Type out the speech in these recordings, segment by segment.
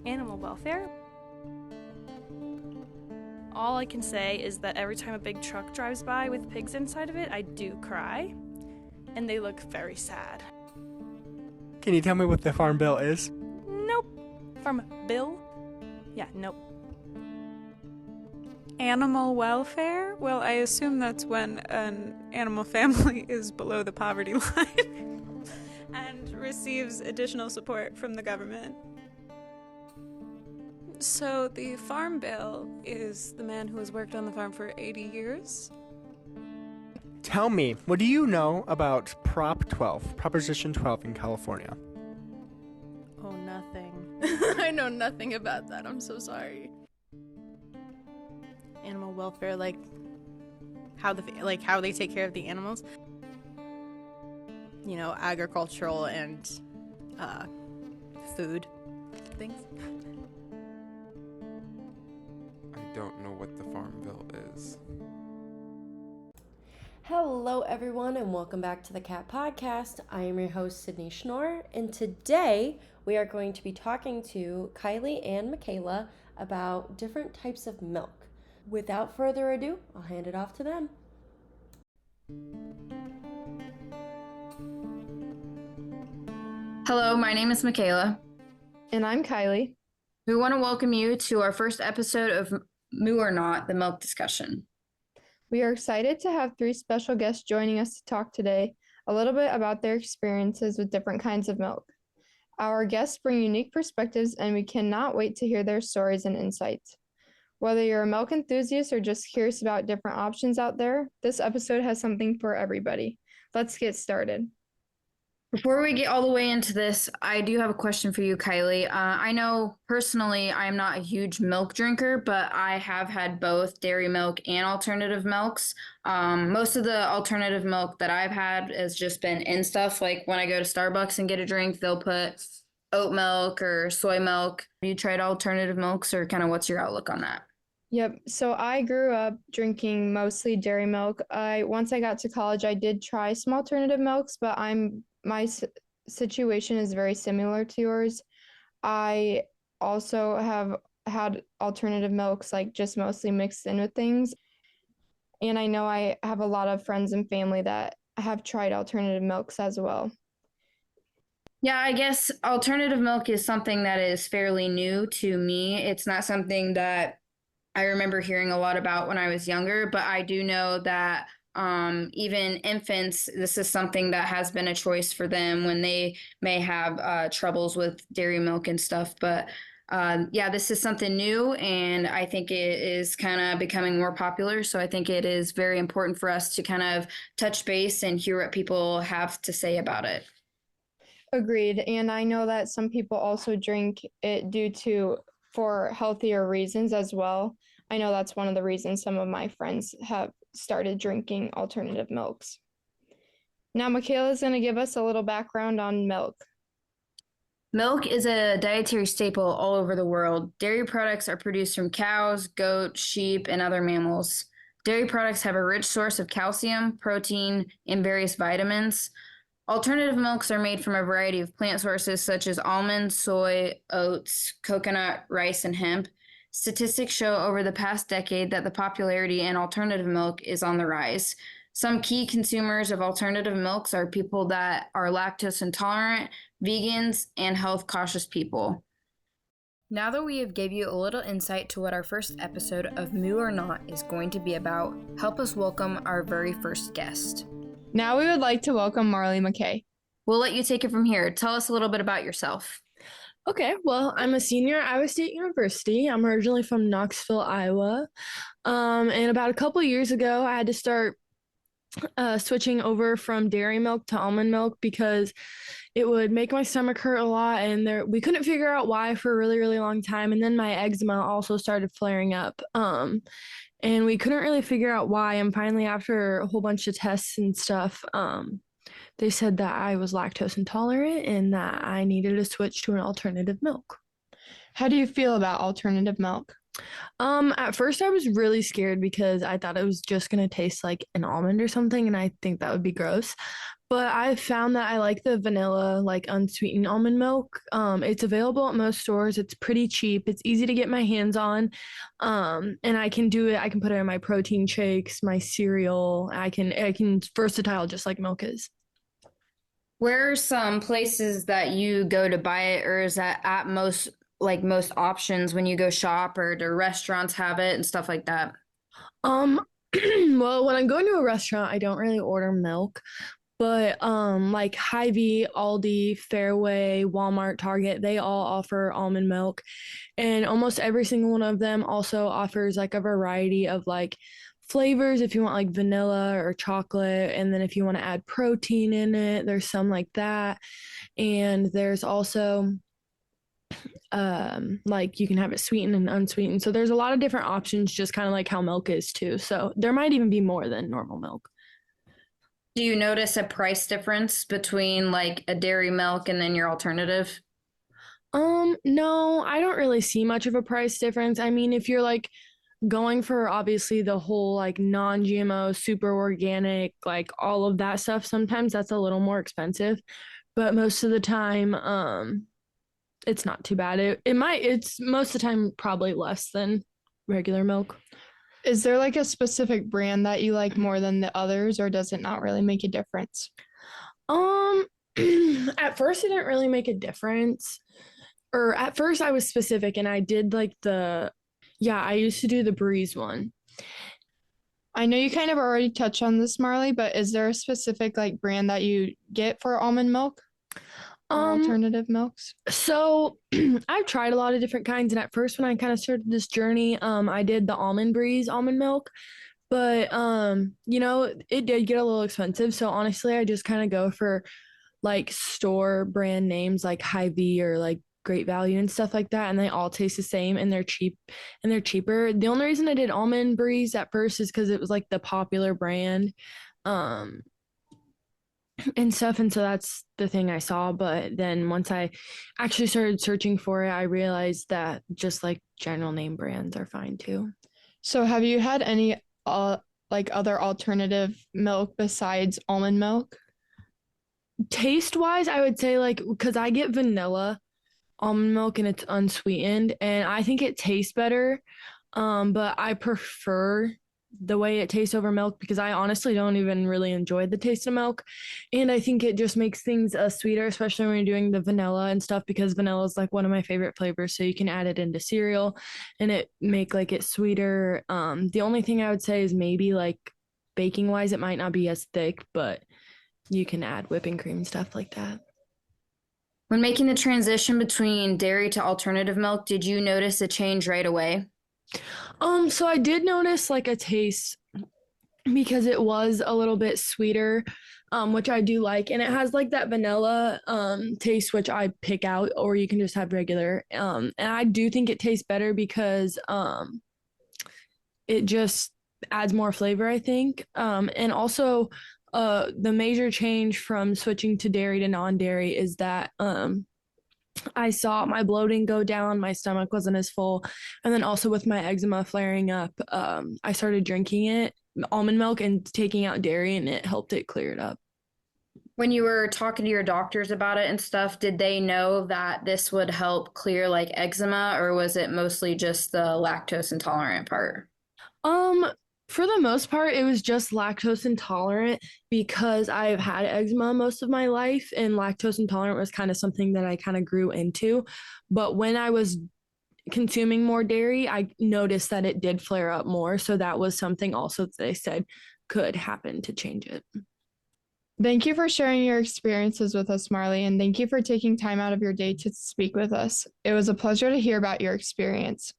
animal welfare. All I can say is that every time a big truck drives by with pigs inside of it, I do cry, and they look very sad. Can you tell me what the Farm Bill is? Nope. Farm Bill? Yeah, nope. Animal welfare? Well, I assume that's when an animal family is below the poverty line and receives additional support from the government. So the Farm Bill is the man who has worked on the farm for 80 years. Tell me, what do you know about Proposition 12 in California? Oh, nothing. I know nothing about that. I'm so sorry. Animal welfare, like how they take care of the animals. You know, agricultural and food things. I don't know what the Farm Bill is. Hello everyone and welcome back to the Cat Podcast. I am your host Sydney Schnorr, and today we are going to be talking to Kylie and Michaela about different types of milk. Without further ado, I'll hand it off to them. Hello, my name is Michaela. And I'm Kylie. We want to welcome you to our first episode of Moo or Not, the milk discussion. We are excited to have 3 special guests joining us to talk today a little bit about their experiences with different kinds of milk. Our guests bring unique perspectives, and we cannot wait to hear their stories and insights. Whether you're a milk enthusiast or just curious about different options out there, this episode has something for everybody. Let's get started. Before we get all the way into this, I do have a question for you, Kylie. I know personally I'm not a huge milk drinker, but I have had both dairy milk and alternative milks. Most of the alternative milk that I've had has just been in stuff. Like when I go to Starbucks and get a drink, they'll put oat milk or soy milk. Have you tried alternative milks, or kind of what's your outlook on that? Yep. So I grew up drinking mostly dairy milk. Once I got to college, I did try some alternative milks, but my situation is very similar to yours. I also have had alternative milks, like just mostly mixed in with things. And I know I have a lot of friends and family that have tried alternative milks as well. Yeah, I guess alternative milk is something that is fairly new to me. It's not something that I remember hearing a lot about when I was younger, but I do know that even infants, this is something that has been a choice for them when they may have troubles with dairy milk and stuff. But yeah, this is something new, and I think it is kind of becoming more popular. So I think it is very important for us to kind of touch base and hear what people have to say about it. Agreed. And I know that some people also drink it for healthier reasons as well. I know that's one of the reasons some of my friends have started drinking alternative milks. Now, Michaela's going to give us a little background on milk. Milk is a dietary staple all over the world. Dairy products are produced from cows, goats, sheep, and other mammals. Dairy products have a rich source of calcium, protein, and various vitamins. Alternative milks are made from a variety of plant sources such as almonds, soy, oats, coconut, rice, and hemp. Statistics show over the past decade that the popularity in alternative milk is on the rise. Some key consumers of alternative milks are people that are lactose intolerant, vegans, and health cautious people. Now that we have gave you a little insight to what our first episode of Moo or Not is going to be about, help us welcome our very first guest. Now we would like to welcome Marley McKay. We'll let you take it from here. Tell us a little bit about yourself. Okay, well, I'm a senior at Iowa State University. I'm originally from Knoxville, Iowa. And about a couple years ago, I had to start switching over from dairy milk to almond milk because it would make my stomach hurt a lot, and we couldn't figure out why for a really, really long time. And then my eczema also started flaring up. And we couldn't really figure out why. And finally, after a whole bunch of tests and stuff, they said that I was lactose intolerant and that I needed to switch to an alternative milk. How do you feel about alternative milk? At first I was really scared because I thought it was just gonna taste like an almond or something, and I think that would be gross. But I found that I like the vanilla, like unsweetened almond milk. It's available at most stores. It's pretty cheap. It's easy to get my hands on. And I can do it. I can put it in my protein shakes, my cereal. I can versatile just like milk is. Where are some places that you go to buy it, or is that at most options when you go shop, or do restaurants have it and stuff like that? Um, well, when I'm going to a restaurant, I don't really order milk. But like Hy-Vee, Aldi, Fairway, Walmart, Target, they all offer almond milk. And almost every single one of them also offers like a variety of like flavors if you want like vanilla or chocolate. And then if you want to add protein in it, there's some like that. And there's also like you can have it sweetened and unsweetened. So there's a lot of different options, just kind of like how milk is too. So there might even be more than normal milk. Do you notice a price difference between like a dairy milk and then your alternative? No, I don't really see much of a price difference. I mean, if you're like going for obviously the whole like non-GMO, super organic, like all of that stuff, sometimes that's a little more expensive, but most of the time, it's not too bad. It's most of the time probably less than regular milk. Is there like a specific brand that you like more than the others, or does it not really make a difference? Um, at first it didn't really make a difference. Or at first I was specific and I did like yeah, I used to do the Breeze one. I know you kind of already touched on this, Marley, but is there a specific like brand that you get for almond milk or alternative milks? So I've tried a lot of different kinds, and at first when I kind of started this journey, I did the Almond Breeze almond milk, but it did get a little expensive. So honestly, I just kind of go for like store brand names like Hy-Vee or like Great Value and stuff like that, and they all taste the same and they're cheap and they're cheaper. The only reason I did Almond Breeze at first is because it was like the popular brand. And stuff, and so that's the thing I saw. But then once I actually started searching for it, I realized that just like general name brands are fine too. So have you had any like other alternative milk besides almond milk? Taste wise, I would say like because I get vanilla almond milk and it's unsweetened, and I think it tastes better. But I prefer the way it tastes over milk because I honestly don't even really enjoy the taste of milk. And I think it just makes things sweeter, especially when you're doing the vanilla and stuff, because vanilla is like one of my favorite flavors. So you can add it into cereal and it make like it sweeter. The only thing I would say is maybe like baking wise, it might not be as thick, but you can add whipping cream and stuff like that. When making the transition between dairy to alternative milk, did you notice a change right away? So I did notice like a taste because it was a little bit sweeter, which I do like, and it has like that vanilla taste, which I pick out, or you can just have regular. And I do think it tastes better because it just adds more flavor, I think. And also the major change from switching to dairy to non-dairy is that I saw my bloating go down, my stomach wasn't as full, and then also with my eczema flaring up, I started drinking almond milk and taking out dairy, and it helped it clear it up. When you were talking to your doctors about it and stuff, did they know that this would help clear like eczema, or was it mostly just the lactose intolerant part? For the most part, it was just lactose intolerant because I've had eczema most of my life, and lactose intolerant was kind of something that I kind of grew into. But when I was consuming more dairy, I noticed that it did flare up more. So that was something also that they said could happen to change it. Thank you for sharing your experiences with us, Marley, and thank you for taking time out of your day to speak with us. It was a pleasure to hear about your experience.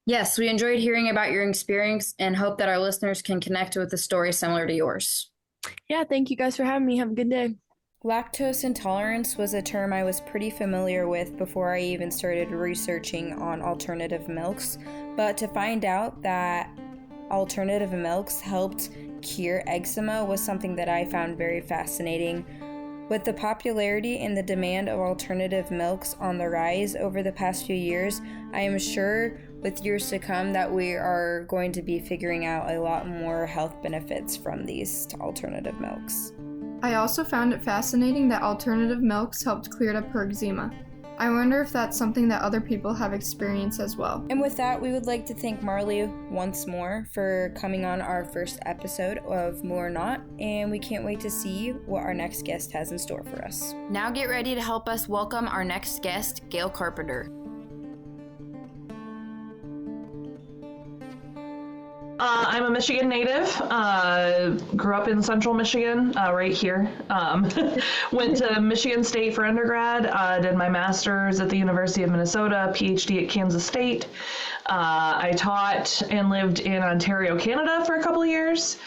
Yes, we enjoyed hearing about your experience and hope that our listeners can connect with a story similar to yours. Yeah, thank you guys for having me. Have a good day. Lactose intolerance was a term I was pretty familiar with before I even started researching on alternative milks, but to find out that alternative milks helped cure eczema was something that I found very fascinating. With the popularity and the demand of alternative milks on the rise over the past few years, I am sure with years to come that we are going to be figuring out a lot more health benefits from these alternative milks. I also found it fascinating that alternative milks helped clear up her eczema. I wonder if that's something that other people have experienced as well. And with that, we would like to thank Marley once more for coming on our first episode of More or Not, and we can't wait to see what our next guest has in store for us. Now get ready to help us welcome our next guest, Gail Carpenter. I'm a Michigan native, grew up in central Michigan, right here. Went to Michigan State for undergrad, did my master's at the University of Minnesota, PhD at Kansas State. I taught and lived in Ontario, Canada for a couple of years,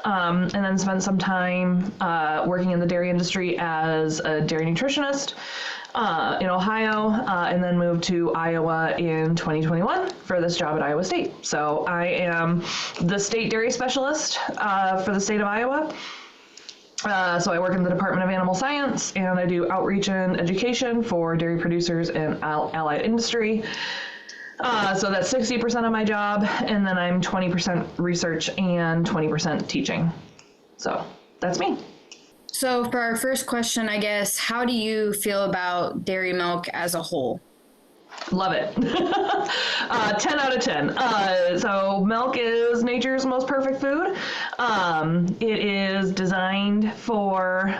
and then spent some time working in the dairy industry as a dairy nutritionist. In Ohio, and then moved to Iowa in 2021 for this job at Iowa State. So I am the state dairy specialist for the state of Iowa. So I work in the Department of Animal Science, and I do outreach and education for dairy producers and allied industry. So that's 60% of my job, and then I'm 20% research and 20% teaching. So that's me. So for our first question, I guess, how do you feel about dairy milk as a whole? Love it. 10 out of 10. So milk is nature's most perfect food. It is designed for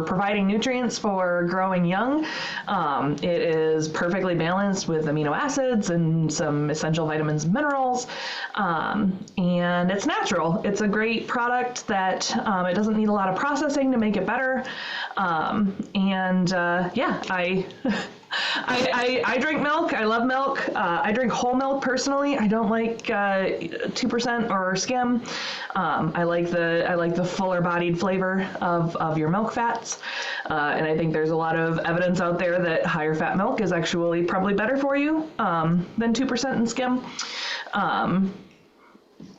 providing nutrients for growing young. It is perfectly balanced with amino acids and some essential vitamins and minerals. And it's natural. It's a great product that it doesn't need a lot of processing to make it better. I drink milk. I love milk. I drink whole milk personally. I don't like 2% or skim. I like the fuller bodied flavor of your milk fats. And I think there's a lot of evidence out there that higher fat milk is actually probably better for you than 2% in skim.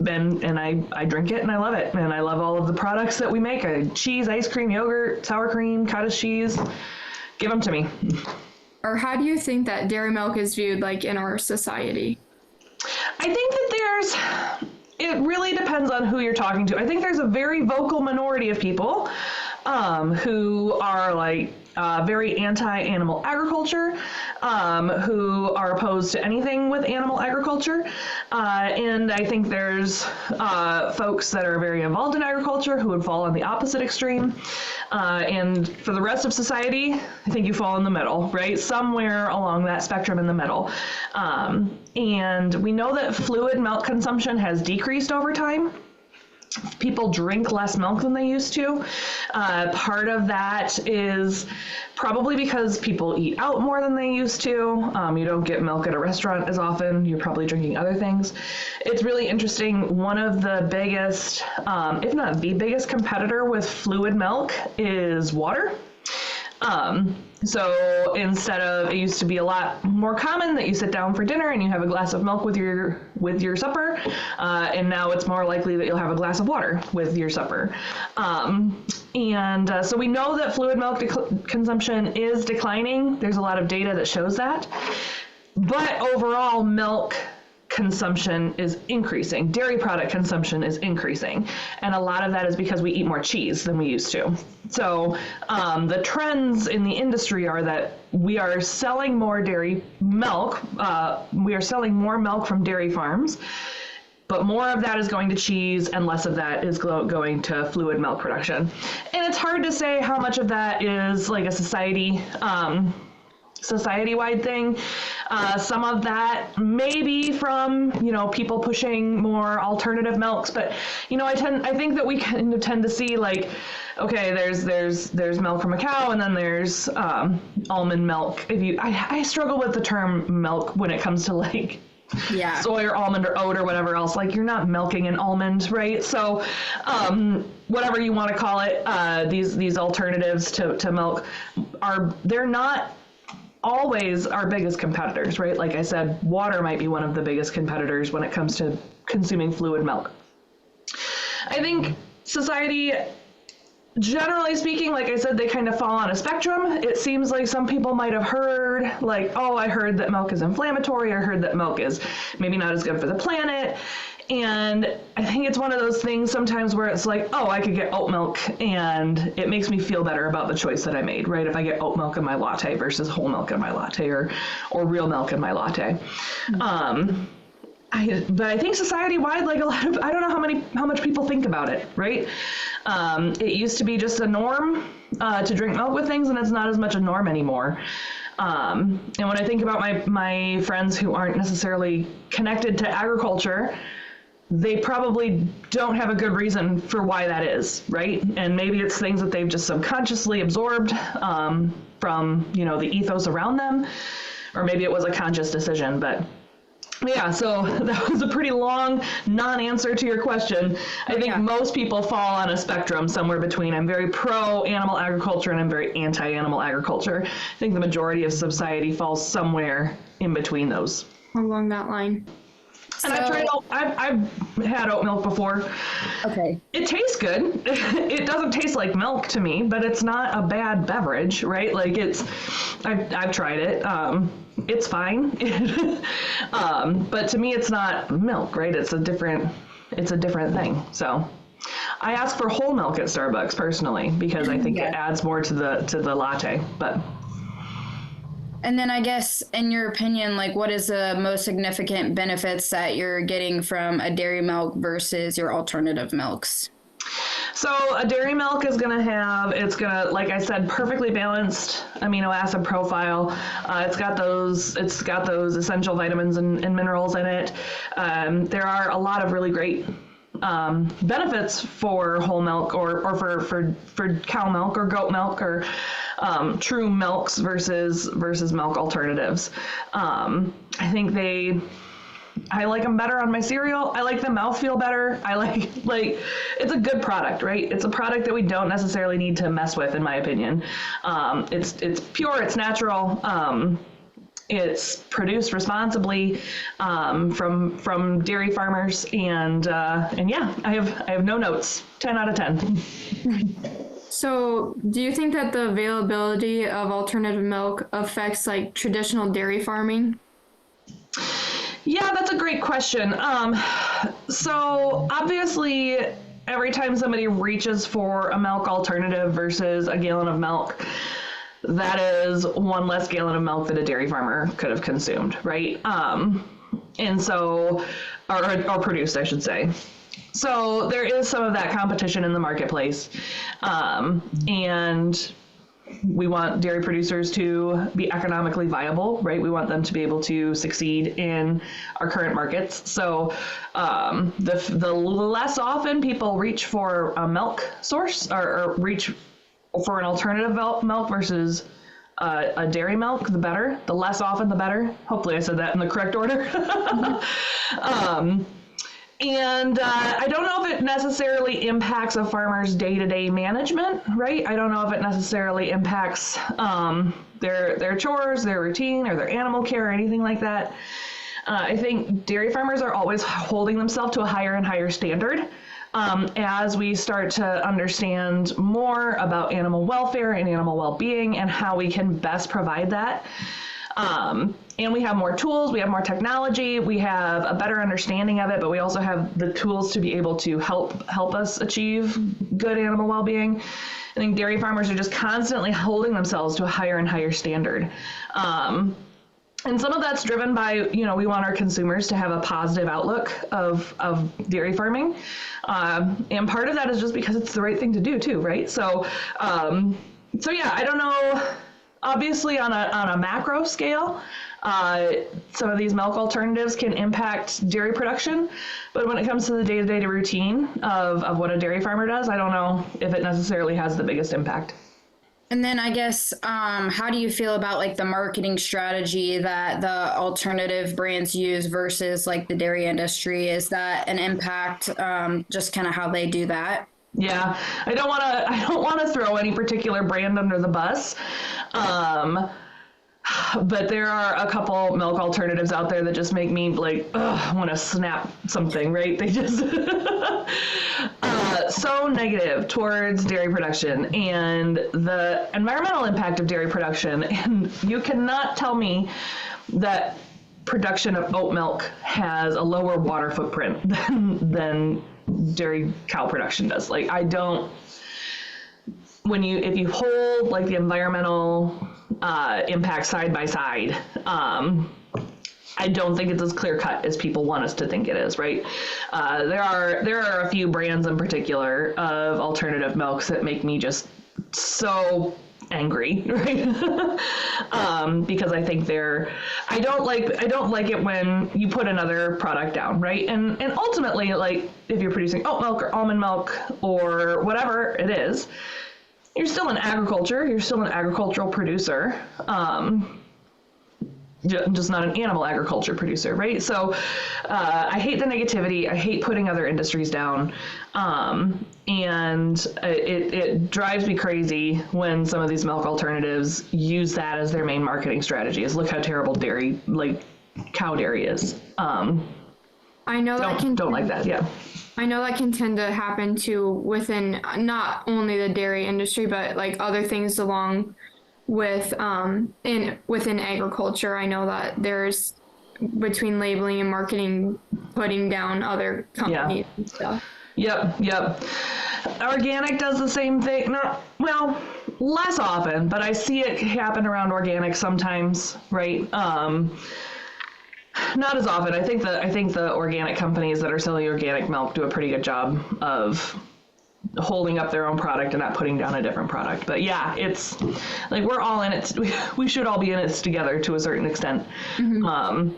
And I drink it and I love it. And I love all of the products that we make. Cheese, ice cream, yogurt, sour cream, cottage cheese. Give them to me. Or how do you think that dairy milk is viewed like in our society? I think that it really depends on who you're talking to. I think there's a very vocal minority of people who are like very anti-animal agriculture, who are opposed to anything with animal agriculture. And I think there's folks that are very involved in agriculture who would fall on the opposite extreme. And for the rest of society, I think you fall in the middle, right? Somewhere along that spectrum in the middle. And we know that fluid milk consumption has decreased over time. People drink less milk than they used to. Part of that is probably because people eat out more than they used to. You don't get milk at a restaurant as often. You're probably drinking other things. It's really interesting. One of the biggest, if not the biggest competitor with fluid milk is water. So instead of, it used to be a lot more common that you sit down for dinner and you have a glass of milk with your supper, and now it's more likely that you'll have a glass of water with your supper. So we know that fluid milk consumption is declining. There's a lot of data that shows that. But overall, milk consumption is increasing. Dairy product consumption is increasing. And a lot of that is because we eat more cheese than we used to. So the trends in the industry are that we are selling more dairy milk. We are selling more milk from dairy farms, but more of that is going to cheese and less of that is going to fluid milk production. And it's hard to say how much of that is like a society-wide thing. Some of that may be from, people pushing more alternative milks, but, I think that we kind of tend to see like, okay, there's milk from a cow and then there's almond milk. I struggle with the term milk when it comes to like soy or almond or oat or whatever else. Like, you're not milking an almond, right? So whatever you want to call it, these alternatives to milk they're not always our biggest competitors, right? Like I said, water might be one of the biggest competitors when it comes to consuming fluid milk. I think society generally speaking, like I said, they kind of fall on a spectrum. It seems like some people might have heard, like, oh, I heard that milk is inflammatory. I heard that milk is maybe not as good for the planet. And I think it's one of those things sometimes where it's like, oh, I could get oat milk and it makes me feel better about the choice that I made, right? If I get oat milk in my latte versus whole milk in my latte or real milk in my latte. But I think society-wide, like a lot of, I don't know how much people think about it, right? It used to be just a norm to drink milk with things, and it's not as much a norm anymore. And when I think about my friends who aren't necessarily connected to agriculture, they probably don't have a good reason for why that is, right? And maybe it's things that they've just subconsciously absorbed from, the ethos around them, or maybe it was a conscious decision, but yeah, so that was a pretty long non-answer to your question. I think most people fall on a spectrum somewhere between I'm very pro-animal agriculture and I'm very anti-animal agriculture. I think the majority of society falls somewhere in between those. Along that line. And I've had oat milk before. Okay. It tastes good. It doesn't taste like milk to me, but it's not a bad beverage, right? Like I've tried it. It's fine. But to me, it's not milk, right? It's a different thing. So I ask for whole milk at Starbucks personally, because I think it adds more to the latte, but. And then I guess, in your opinion, like, what is the most significant benefits that you're getting from a dairy milk versus your alternative milks? So a dairy milk is going to, like I said, perfectly balanced amino acid profile. It's got those essential vitamins and minerals in it. There are a lot of really great benefits for whole milk or for cow milk or goat milk or true milks versus milk alternatives. I think I like them better on my cereal. I like the mouthfeel better. I like it's a good product, right? It's a product that we don't necessarily need to mess with, in my opinion. It's pure, it's natural. It's produced responsibly from dairy farmers, and yeah, I have no notes. 10 out of 10. So, do you think that the availability of alternative milk affects like traditional dairy farming? Yeah, that's a great question. So obviously, every time somebody reaches for a milk alternative versus a gallon of milk, that is one less gallon of milk that a dairy farmer could have consumed, right? And so, or produced, I should say. So there is some of that competition in the marketplace. And we want dairy producers to be economically viable, right? We want them to be able to succeed in our current markets. So the less often people reach for a milk source or reach for an alternative milk versus a dairy milk, the better. The less often, the better. Hopefully I said that in the correct order. And I don't know if it necessarily impacts a farmer's day-to-day management, right? I don't know if it necessarily impacts their chores, their routine, or their animal care, or anything like that. I think dairy farmers are always holding themselves to a higher and higher standard as we start to understand more about animal welfare and animal well-being and how we can best provide that. And we have more tools, we have more technology, we have a better understanding of it, but we also have the tools to be able to help us achieve good animal well-being. I think dairy farmers are just constantly holding themselves to a higher and higher standard. And some of that's driven by, we want our consumers to have a positive outlook of dairy farming. And part of that is just because it's the right thing to do too, right? So yeah, I don't know. Obviously, on a macro scale, some of these milk alternatives can impact dairy production, but when it comes to the day-to-day routine of what a dairy farmer does, I don't know if it necessarily has the biggest impact. And then I guess, how do you feel about like the marketing strategy that the alternative brands use versus like the dairy industry? Is that an impact, just kind of how they do that? Yeah, I don't want to throw any particular brand under the bus. But there are a couple milk alternatives out there that just make me like want to snap something, right? They just so negative towards dairy production and the environmental impact of dairy production. And you cannot tell me that production of oat milk has a lower water footprint than dairy cow production does. Like, I don't, if you hold like the environmental impact side by side, I don't think it's as clear cut as people want us to think it is, right? There are a few brands in particular of alternative milks that make me just so angry, right? Because I think I don't like it when you put another product down, right? And ultimately, like, if you're producing oat milk or almond milk or whatever it is, you're still in agriculture. You're still an agricultural producer. Just not an animal agriculture producer, right? So I hate the negativity. I hate putting other industries down. And it drives me crazy when some of these milk alternatives use that as their main marketing strategy, is look how terrible dairy, like cow dairy is. I know don't like that, yeah. I know that can tend to happen too within not only the dairy industry, but like other things along with within agriculture. I know that there's, between labeling and marketing, putting down other companies and stuff. Yep. Organic does the same thing. Less often, but I see it happen around organic sometimes, right? Not as often. I think the organic companies that are selling organic milk do a pretty good job of holding up their own product and not putting down a different product. But yeah, it's like we're all in it. We should all be in it together to a certain extent. Mm-hmm.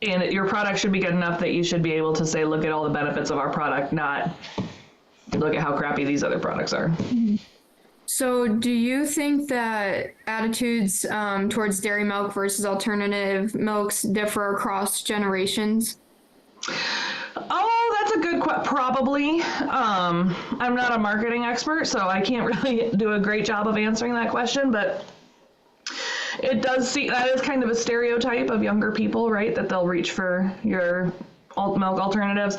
And your product should be good enough that you should be able to say, look at all the benefits of our product, not look at how crappy these other products are. Mm-hmm. So do you think that attitudes towards dairy milk versus alternative milks differ across generations? Oh, that's a good question. Probably. I'm not a marketing expert, so I can't really do a great job of answering that question, but it does seem that is kind of a stereotype of younger people, right? That they'll reach for your alt milk alternatives.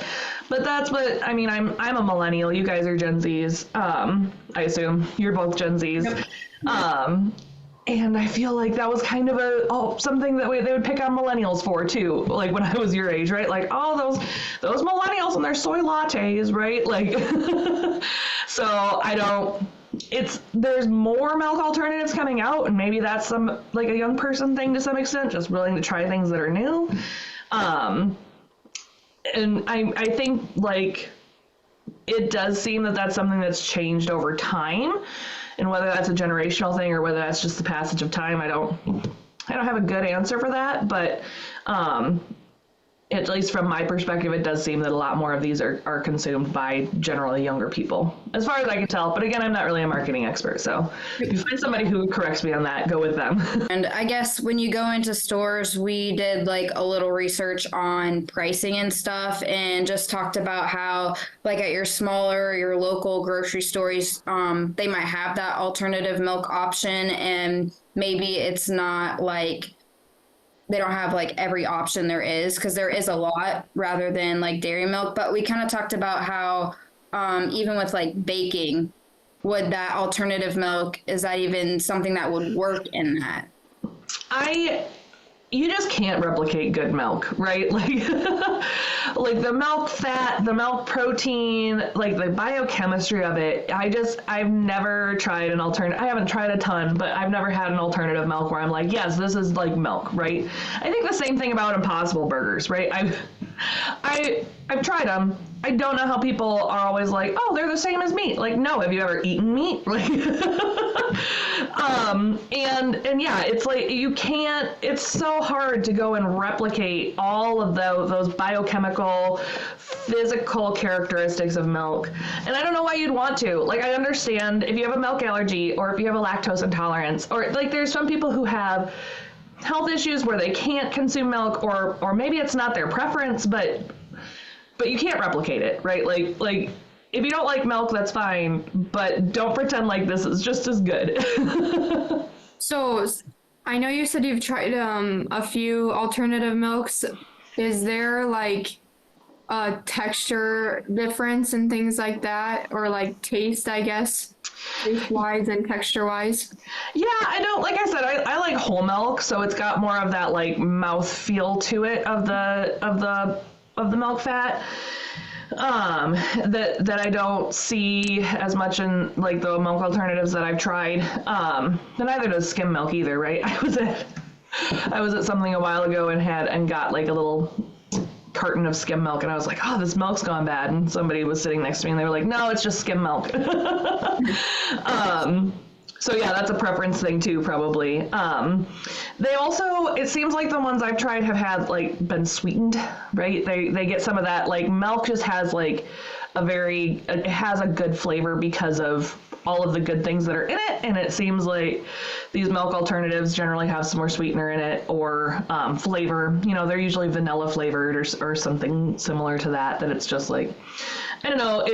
But that's what, I mean, I'm a millennial. You guys are Gen Zs. I assume you're both Gen Zs. Yep. And I feel like that was kind of something that they would pick on millennials for too. Like when I was your age, right? Like, oh, those millennials and their soy lattes, right? Like, so there's more milk alternatives coming out, and maybe that's like a young person thing to some extent, just willing to try things that are new. And I think like it does seem that that's something that's changed over time, and whether that's a generational thing or whether that's just the passage of time, I don't have a good answer for that, but at least from my perspective, it does seem that a lot more of these are consumed by generally younger people, as far as I can tell. But again, I'm not really a marketing expert, so if you find somebody who corrects me on that, go with them. And I guess when you go into stores, we did like a little research on pricing and stuff, and just talked about how like at your smaller, your local grocery stores, they might have that alternative milk option, and maybe it's not like they don't have like every option there is, because there is a lot rather than like dairy milk. But we kind of talked about how even with like baking, would that alternative milk, is that even something that would work in that? You just can't replicate good milk, right? Like, like the milk fat, the milk protein, like the biochemistry of it. I've never tried an alternative. I haven't tried a ton, but I've never had an alternative milk where I'm like, yes, this is like milk, right? I think the same thing about Impossible Burgers, right? I've tried them. I don't know how people are always like, oh, they're the same as meat. Like, no, have you ever eaten meat? Like, and yeah, it's like you can't. It's so hard to go and replicate all of those biochemical, physical characteristics of milk. And I don't know why you'd want to. Like, I understand if you have a milk allergy or if you have a lactose intolerance, or like there's some people who have health issues where they can't consume milk, or maybe it's not their preference, but you can't replicate it, right? Like if you don't like milk, that's fine, but don't pretend like this is just as good. So I know you said you've tried a few alternative milks. Is there like texture difference and things like that, or like taste, I guess, taste wise and texture wise? Yeah, I don't, like I said, I like whole milk, so it's got more of that like mouth feel to it of the milk fat. That I don't see as much in like the milk alternatives that I've tried. And neither does skim milk either, right? I was at something a while ago and got like a little carton of skim milk, and I was like, oh, this milk's gone bad. And somebody was sitting next to me and they were like, no, it's just skim milk. So yeah, that's a preference thing too, probably. They also, it seems like the ones I've tried have had like been sweetened, right? They get some of that, like milk just has like it has a good flavor because of all of the good things that are in it. And it seems like these milk alternatives generally have some more sweetener in it or flavor. You know, they're usually vanilla flavored or something similar to that it's just like, I don't know,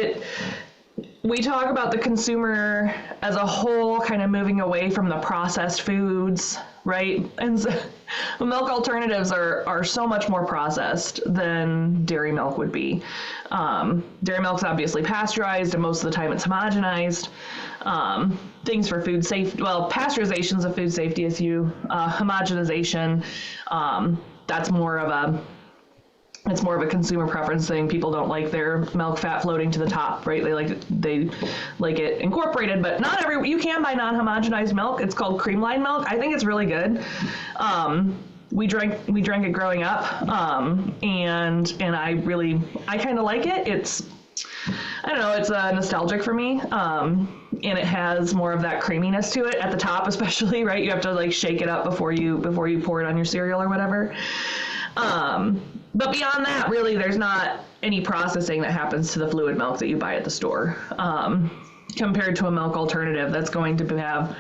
we talk about the consumer as a whole kind of moving away from the processed foods, right? And so, milk alternatives are so much more processed than dairy milk would be. Dairy milk's obviously pasteurized, and most of the time it's homogenized. Things for food safety, well, pasteurization's a food safety issue. Homogenization, that's more of a consumer preference thing. People don't like their milk fat floating to the top, right? They like it incorporated, but you can buy non-homogenized milk. It's called creamline milk. I think it's really good. We drank it growing up, and I kind of like it. I don't know, it's nostalgic for me. And it has more of that creaminess to it at the top, especially, right? You have to like shake it up before you pour it on your cereal or whatever. But beyond that, really, there's not any processing that happens to the fluid milk that you buy at the store, compared to a milk alternative that's going to have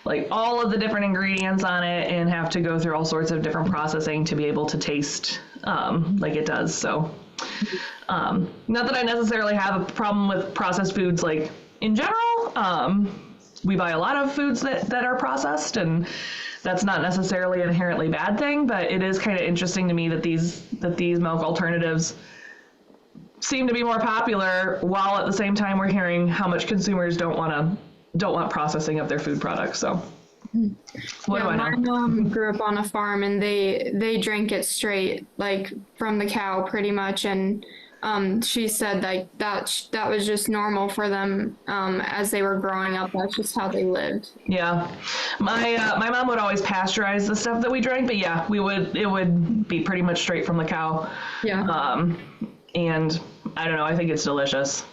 like all of the different ingredients on it and have to go through all sorts of different processing to be able to taste like it does. So not that I necessarily have a problem with processed foods like in general. We buy a lot of foods that are processed, and that's not necessarily an inherently bad thing, but it is kind of interesting to me that these milk alternatives seem to be more popular, while at the same time we're hearing how much consumers don't want processing of their food products. So what do I know? My mom grew up on a farm, and they drank it straight, like from the cow pretty much, and she said like that was just normal for them as they were growing up. That's just how they lived. Yeah, my mom would always pasteurize the stuff that we drank, but yeah, it would be pretty much straight from the cow. Yeah. And I don't know, I think it's delicious.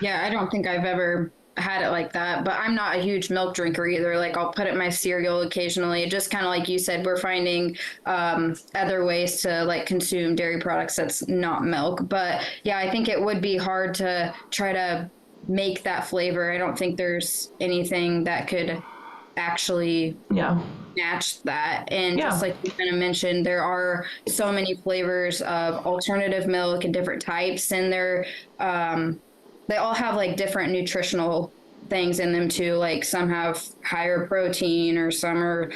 Yeah, I don't think I've ever had it like that, but I'm not a huge milk drinker either. Like, I'll put it in my cereal occasionally. Just kind of like you said, we're finding other ways to like consume dairy products that's not milk. But yeah, I think it would be hard to try to make that flavor. I don't think there's anything that could actually match that. And just like you kind of mentioned, there are so many flavors of alternative milk and different types, and they all have like different nutritional things in them too. Like some have higher protein, or some are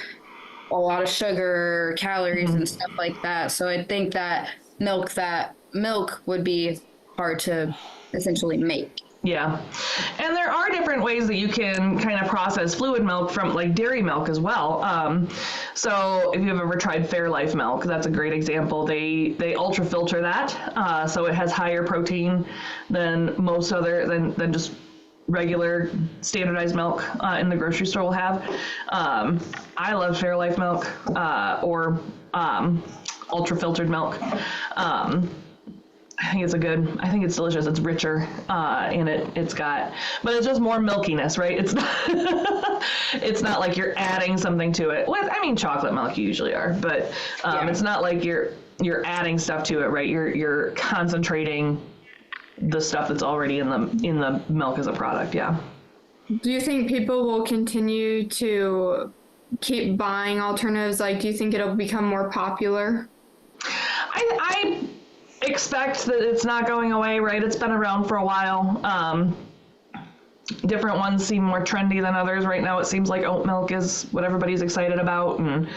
a lot of sugar, calories, and stuff like that. So I think that milk would be hard to essentially make. Yeah. And there are different ways that you can kind of process fluid milk from like dairy milk as well. So if you've ever tried Fairlife milk, that's a great example. They ultra filter that. So it has higher protein than than just regular standardized milk in the grocery store will have. I love Fairlife milk or ultra filtered milk. I think it's delicious. It's richer, and but it's just more milkiness, right? It's not like you're adding something to it. Chocolate milk you usually are, but it's not like you're adding stuff to it, right? You're concentrating the stuff that's already in the milk as a product. Yeah. Do you think people will continue to keep buying alternatives? Like, do you think it'll become more popular? I expect that it's not going away, right? It's been around for a while. Different ones seem more trendy than others. Right now it seems like oat milk is what everybody's excited about, and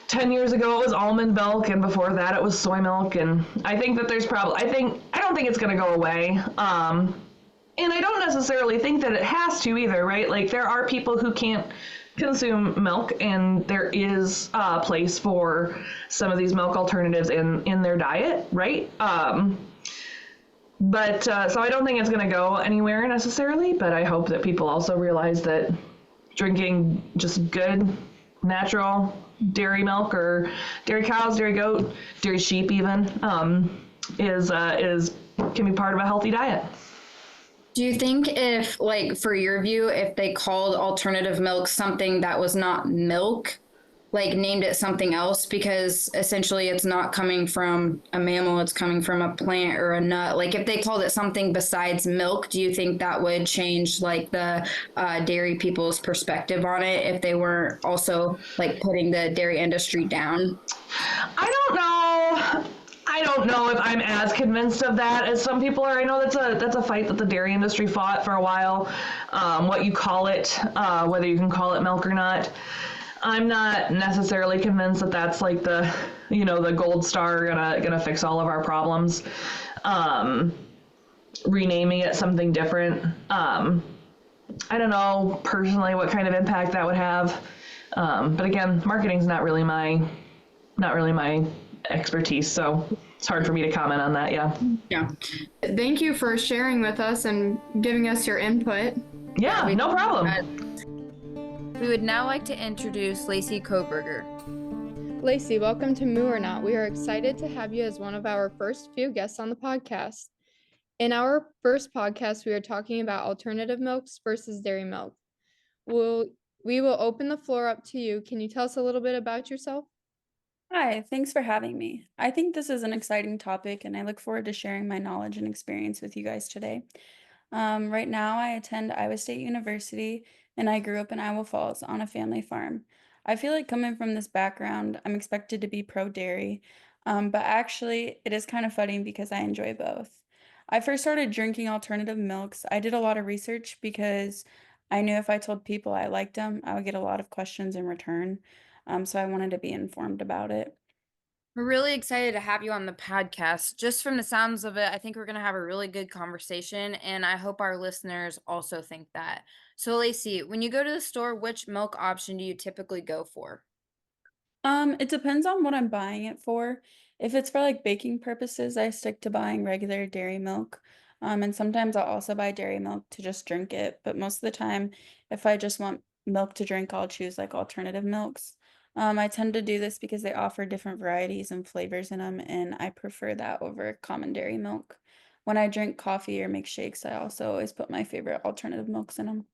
10 years ago it was almond milk, and before that it was soy milk. And I think that I don't think it's going to go away. And I don't necessarily think that it has to either, right? Like, there are people who can't consume milk, and there is a place for some of these milk alternatives in their diet, right? But so I don't think it's going to go anywhere necessarily, but I hope that people also realize that drinking just good, natural dairy milk, or dairy cows, dairy goat, dairy sheep even, can be part of a healthy diet. Do you think if, like, for your view, if they called alternative milk something that was not milk, like named it something else, because essentially it's not coming from a mammal, it's coming from a plant or a nut. Like, if they called it something besides milk, do you think that would change, like, the dairy people's perspective on it, if they weren't also, like, putting the dairy industry down? I don't know if I'm as convinced of that as some people are. I know that's a fight that the dairy industry fought for a while, what you call it, whether you can call it milk or not. I'm not necessarily convinced that that's like the gold star gonna fix all of our problems. Renaming it something different, I don't know personally what kind of impact that would have. But again, marketing's not really my expertise, so it's hard for me to comment on that. Yeah. Thank you for sharing with us and giving us your input. Yeah, no problem. We would now like to introduce Lacey Kobriger. Lacey, welcome to Moo or Not. We are excited to have you as one of our first few guests on the podcast. In our first podcast, we are talking about alternative milks versus dairy milk. We will open the floor up to you. Can you tell us a little bit about yourself? Hi, thanks for having me. I think this is an exciting topic, and I look forward to sharing my knowledge and experience with you guys today. Right now, I attend Iowa State University, and I grew up in Iowa Falls on a family farm. I feel like coming from this background, I'm expected to be pro-dairy, but actually, it is kind of funny because I enjoy both. I first started drinking alternative milks. I did a lot of research because I knew if I told people I liked them, I would get a lot of questions in return. So I wanted to be informed about it. We're really excited to have you on the podcast. Just from the sounds of it, I think we're going to have a really good conversation, and I hope our listeners also think that. So, Lacey, when you go to the store, which milk option do you typically go for? It depends on what I'm buying it for. If it's for like baking purposes, I stick to buying regular dairy milk. And sometimes I'll also buy dairy milk to just drink it. But most of the time, if I just want milk to drink, I'll choose like alternative milks. I tend to do this because they offer different varieties and flavors in them, and I prefer that over common dairy milk. When I drink coffee or make shakes, I also always put my favorite alternative milks in them.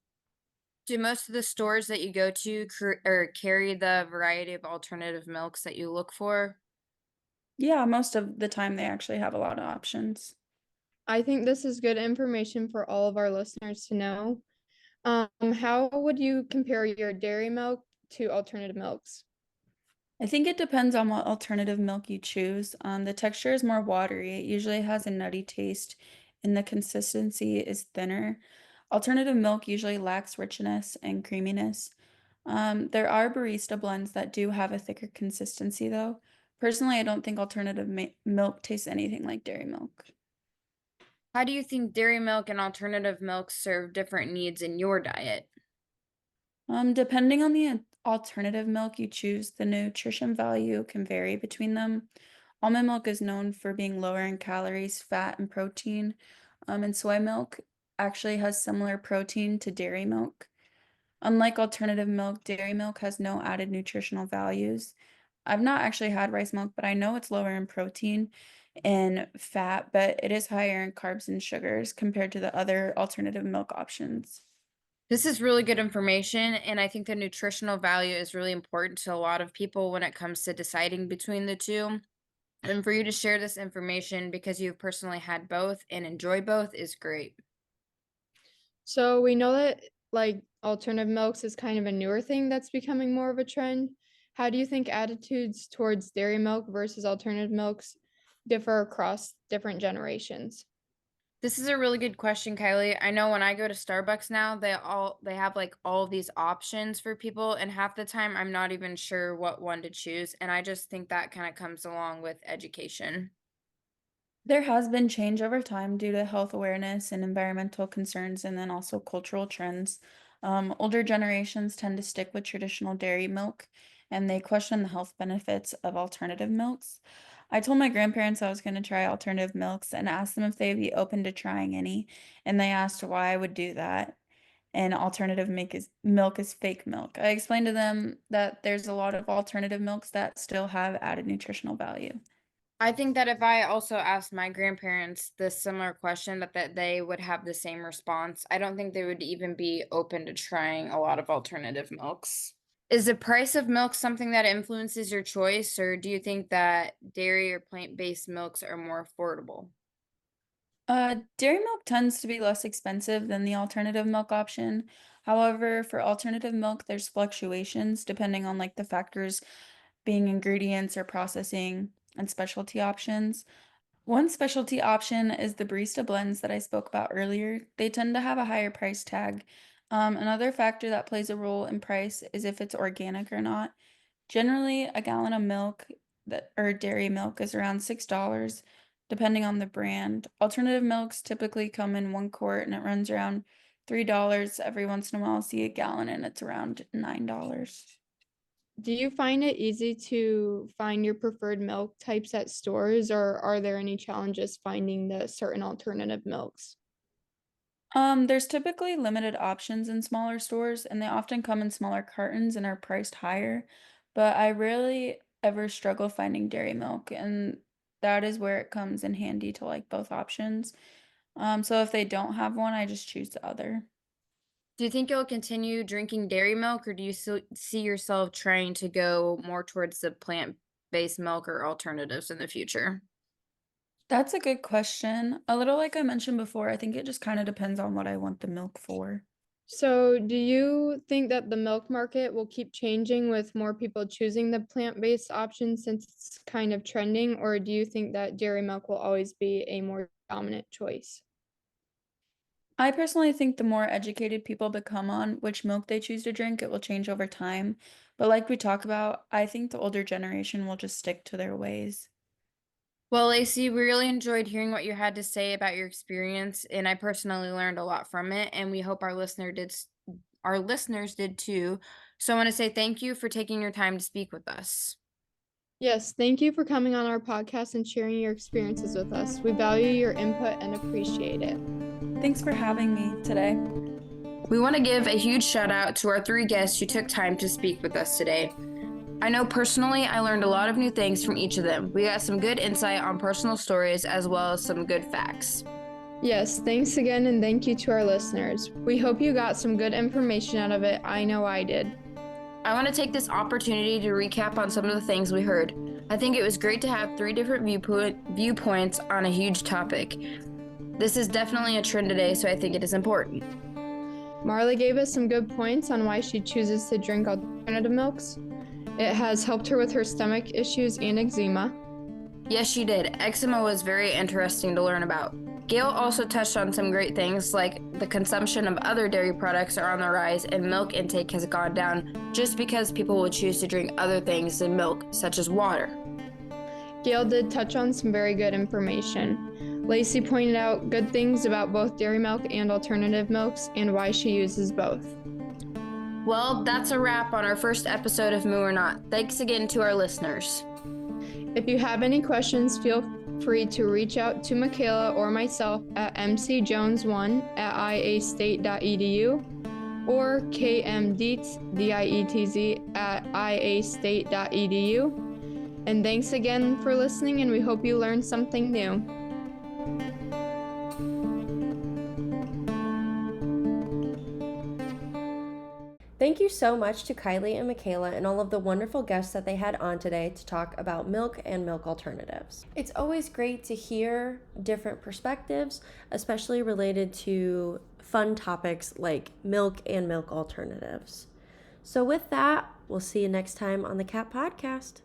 Do most of the stores that you go to carry the variety of alternative milks that you look for? Yeah, most of the time they actually have a lot of options. I think this is good information for all of our listeners to know. How would you compare your dairy milk to alternative milks? I think it depends on what alternative milk you choose. The texture is more watery. It usually has a nutty taste, and the consistency is thinner. Alternative milk usually lacks richness and creaminess. There are barista blends that do have a thicker consistency, though. Personally, I don't think alternative milk tastes anything like dairy milk. How do you think dairy milk and alternative milk serve different needs in your diet? Depending on the alternative milk you choose, the nutrition value can vary between them. Almond milk is known for being lower in calories, fat, and protein. And soy milk actually has similar protein to dairy milk. Unlike alternative milk, dairy milk has no added nutritional values. I've not actually had rice milk, but I know it's lower in protein and fat, but it is higher in carbs and sugars compared to the other alternative milk options. This is really good information, and I think the nutritional value is really important to a lot of people when it comes to deciding between the two. And for you to share this information because you've personally had both and enjoy both is great. So we know that like alternative milks is kind of a newer thing that's becoming more of a trend. How do you think attitudes towards dairy milk versus alternative milks differ across different generations? This is a really good question, Kylie. I know when I go to Starbucks now, they have like all these options for people, and half the time I'm not even sure what one to choose, and I just think that kind of comes along with education. There has been change over time due to health awareness and environmental concerns, and then also cultural trends. Older generations tend to stick with traditional dairy milk, and they question the health benefits of alternative milks. I told my grandparents I was going to try alternative milks and asked them if they'd be open to trying any, and they asked why I would do that. And alternative milk is fake milk. I explained to them that there's a lot of alternative milks that still have added nutritional value. I think that if I also asked my grandparents this similar question, that they would have the same response. I don't think they would even be open to trying a lot of alternative milks. Is the price of milk something that influences your choice, or do you think that dairy or plant-based milks are more affordable? Dairy milk tends to be less expensive than the alternative milk option. However, for alternative milk, there's fluctuations depending on like the factors being ingredients or processing and specialty options. One specialty option is the barista blends that I spoke about earlier. They tend to have a higher price tag. Another factor that plays a role in price is if it's organic or not. Generally, a gallon of milk that or dairy milk is around $6, depending on the brand. Alternative milks typically come in 1 quart and it runs around $3. Every once in a while, I'll see a gallon and it's around $9. Do you find it easy to find your preferred milk types at stores, or are there any challenges finding the certain alternative milks? There's typically limited options in smaller stores, and they often come in smaller cartons and are priced higher. But I rarely ever struggle finding dairy milk, and that is where it comes in handy to like both options. So if they don't have one, I just choose the other. Do you think you'll continue drinking dairy milk, or do you see yourself trying to go more towards the plant-based milk or alternatives in the future? That's a good question. A little like I mentioned before, I think it just kind of depends on what I want the milk for. So, do you think that the milk market will keep changing with more people choosing the plant-based option since it's kind of trending, or do you think that dairy milk will always be a more dominant choice? I personally think the more educated people become on which milk they choose to drink, it will change over time. But like we talk about, I think the older generation will just stick to their ways. Well, Lacey, we really enjoyed hearing what you had to say about your experience, and I personally learned a lot from it, and we hope our listeners did too. So I want to say thank you for taking your time to speak with us. Yes, thank you for coming on our podcast and sharing your experiences with us. We value your input and appreciate it. Thanks for having me today. We want to give a huge shout out to our 3 guests who took time to speak with us today. I know personally I learned a lot of new things from each of them. We got some good insight on personal stories as well as some good facts. Yes, thanks again, and thank you to our listeners. We hope you got some good information out of it. I know I did. I want to take this opportunity to recap on some of the things we heard. I think it was great to have 3 different viewpoints on a huge topic. This is definitely a trend today, so I think it is important. Marley gave us some good points on why she chooses to drink alternative milks. It has helped her with her stomach issues and eczema. Yes, she did. Eczema was very interesting to learn about. Gail also touched on some great things like the consumption of other dairy products are on the rise and milk intake has gone down just because people would choose to drink other things than milk, such as water. Gail did touch on some very good information. Lacey pointed out good things about both dairy milk and alternative milks and why she uses both. Well, that's a wrap on our first episode of Moo or Not. Thanks again to our listeners. If you have any questions, feel free to reach out to Michaela or myself at mcjones1@iastate.edu or kmdietz, D-I-E-T-Z, @iastate.edu. And thanks again for listening, and we hope you learned something new. Thank you so much to Kylie and Michaela and all of the wonderful guests that they had on today to talk about milk and milk alternatives. It's always great to hear different perspectives, especially related to fun topics like milk and milk alternatives. So with that, we'll see you next time on the Cat Podcast.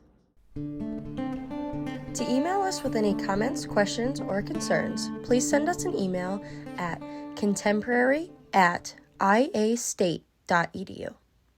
To email us with any comments, questions, or concerns, please send us an email at contemporary@iastate.edu.